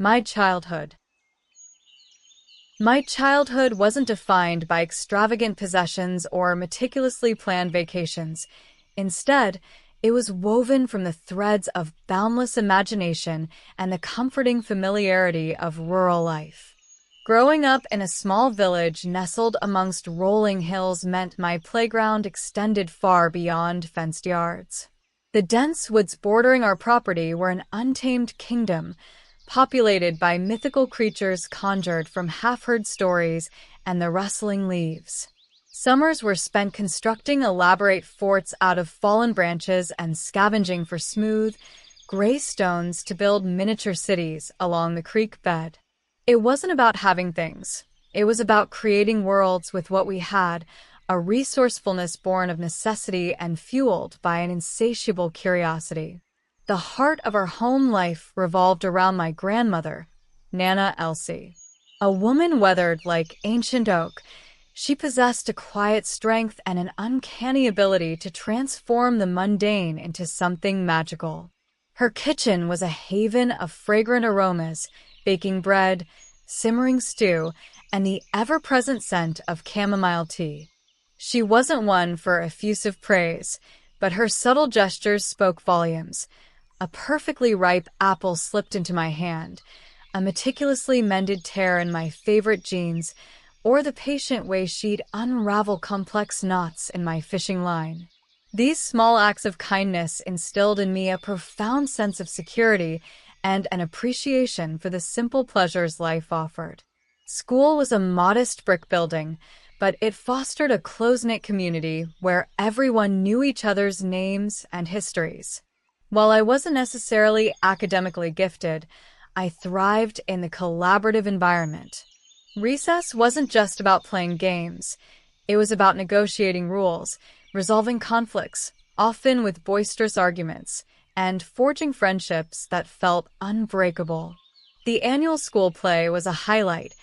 My childhood. My childhood wasn't defined by extravagant possessions or meticulously planned vacations. Instead, it was woven from the threads of boundless imagination and the comforting familiarity of rural life. Growing up in a small village nestled amongst rolling hills meant my playground extended far beyond fenced yards. The dense woods bordering our property were an untamed kingdom, populated by mythical creatures conjured from half-heard stories and the rustling leaves. Summers were spent constructing elaborate forts out of fallen branches and scavenging for smooth, gray stones to build miniature cities along the creek bed. It wasn't about having things. It was about creating worlds with what we had, a resourcefulness born of necessity and fueled by an insatiable curiosity. The heart of our home life revolved around my grandmother, Nana Elsie. A woman weathered like ancient oak, she possessed a quiet strength and an uncanny ability to transform the mundane into something magical. Her kitchen was a haven of fragrant aromas, baking bread, simmering stew, and the ever-present scent of chamomile tea. She wasn't one for effusive praise, but her subtle gestures spoke volumes. A perfectly ripe apple slipped into my hand, a meticulously mended tear in my favorite jeans, or the patient way she'd unravel complex knots in my fishing line. These small acts of kindness instilled in me a profound sense of security and an appreciation for the simple pleasures life offered. School was a modest brick building, but it fostered a close-knit community where everyone knew each other's names and histories. While I wasn't necessarily academically gifted, I thrived in the collaborative environment. Recess wasn't just about playing games. It was about negotiating rules, resolving conflicts, often with boisterous arguments, and forging friendships that felt unbreakable. The annual school play was a highlight,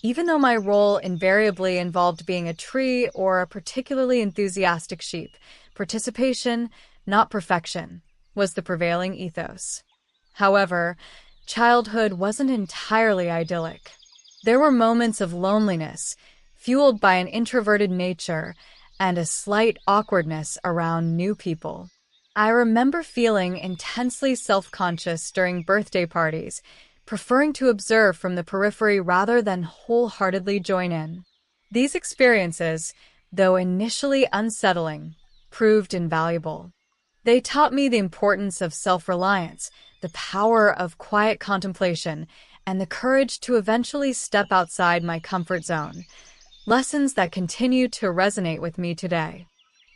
even though my role invariably involved being a tree or a particularly enthusiastic sheep. Participation, not perfection, was the prevailing ethos. However, childhood wasn't entirely idyllic. There were moments of loneliness, fueled by an introverted nature and a slight awkwardness around new people. I remember feeling intensely self-conscious during birthday parties, preferring to observe from the periphery rather than wholeheartedly join in. These experiences, though initially unsettling, proved invaluable. They taught me the importance of self-reliance, the power of quiet contemplation, and the courage to eventually step outside my comfort zone, lessons that continue to resonate with me today.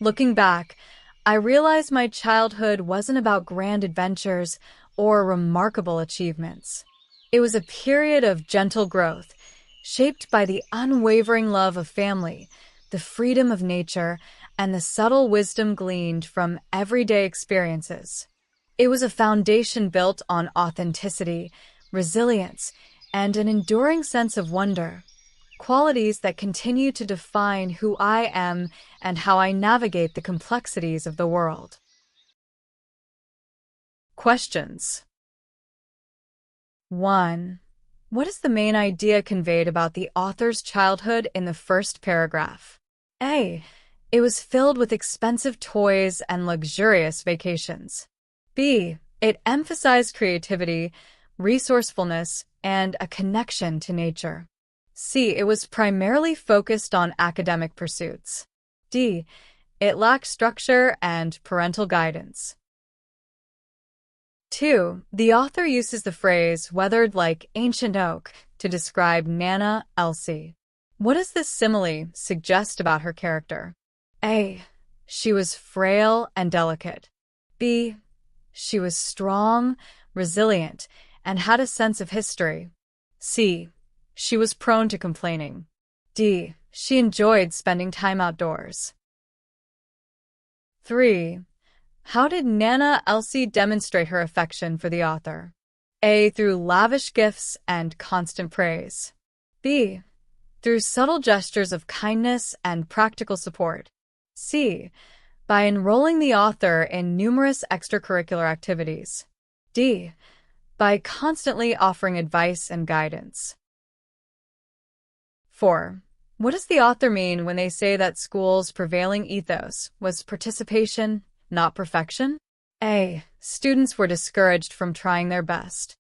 Looking back, I realized my childhood wasn't about grand adventures or remarkable achievements. It was a period of gentle growth, shaped by the unwavering love of family, the freedom of nature, and the subtle wisdom gleaned from everyday experiences. It was a foundation built on authenticity, resilience, and an enduring sense of wonder, qualities that continue to define who I am and how I navigate the complexities of the world. Questions. 1. What is the main idea conveyed about the author's childhood in the first paragraph? A. It was filled with expensive toys and luxurious vacations. B. It emphasized creativity, resourcefulness, and a connection to nature. C. It was primarily focused on academic pursuits. D. It lacked structure and parental guidance. 2. The author uses the phrase weathered like ancient oak to describe Nana Elsie. What does this simile suggest about her character? A. She was frail and delicate. B. She was strong, resilient, and had a sense of history. C. She was prone to complaining. D. She enjoyed spending time outdoors. 3. How did Nana Elsie demonstrate her affection for the author? A. Through lavish gifts and constant praise. B. Through subtle gestures of kindness and practical support. C. By enrolling the author in numerous extracurricular activities. D. by constantly offering advice and guidance. 4. What does the author mean when they say that school's prevailing ethos was participation, not perfection? A. Students were discouraged from trying their best.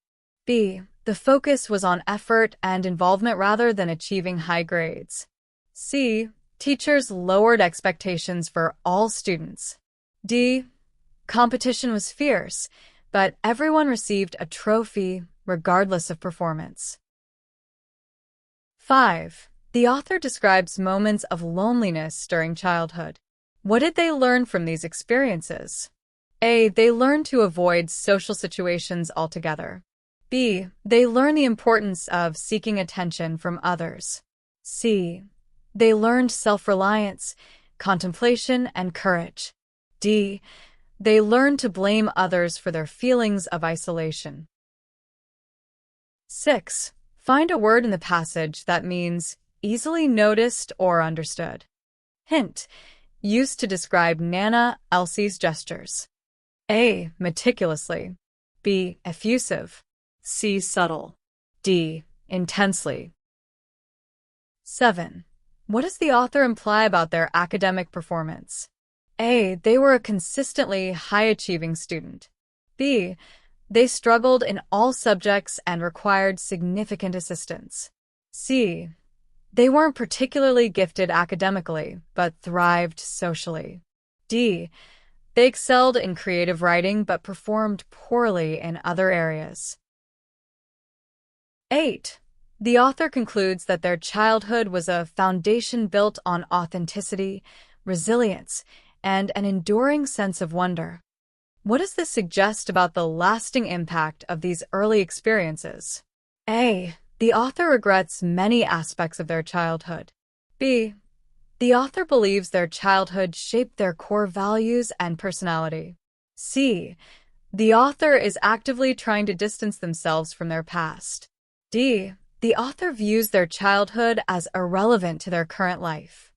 B. The focus was on effort and involvement rather than achieving high grades. C. Teachers lowered expectations for all students. D. Competition was fierce, but everyone received a trophy regardless of performance. 5. The author describes moments of loneliness during childhood. What did they learn from these experiences? A. They learned to avoid social situations altogether. B. They learned the importance of seeking attention from others. C. They learned self-reliance, contemplation, and courage. D. They learned to blame others for their feelings of isolation. 6. Find a word in the passage that means easily noticed or understood. Hint: used to describe Nana Elsie's gestures. A. Meticulously. B. Effusive. C. Subtle. D. Intensely. 7. What does the author imply about their academic performance? A. They were a consistently high-achieving student. B. They struggled in all subjects and required significant assistance. C. They weren't particularly gifted academically, but thrived socially. D. They excelled in creative writing but performed poorly in other areas. 8. The author concludes that their childhood was a foundation built on authenticity, resilience, and an enduring sense of wonder. What does this suggest about the lasting impact of these early experiences? A. The author regrets many aspects of their childhood. B. The author believes their childhood shaped their core values and personality. C. The author is actively trying to distance themselves from their past. D. The author views their childhood as irrelevant to their current life.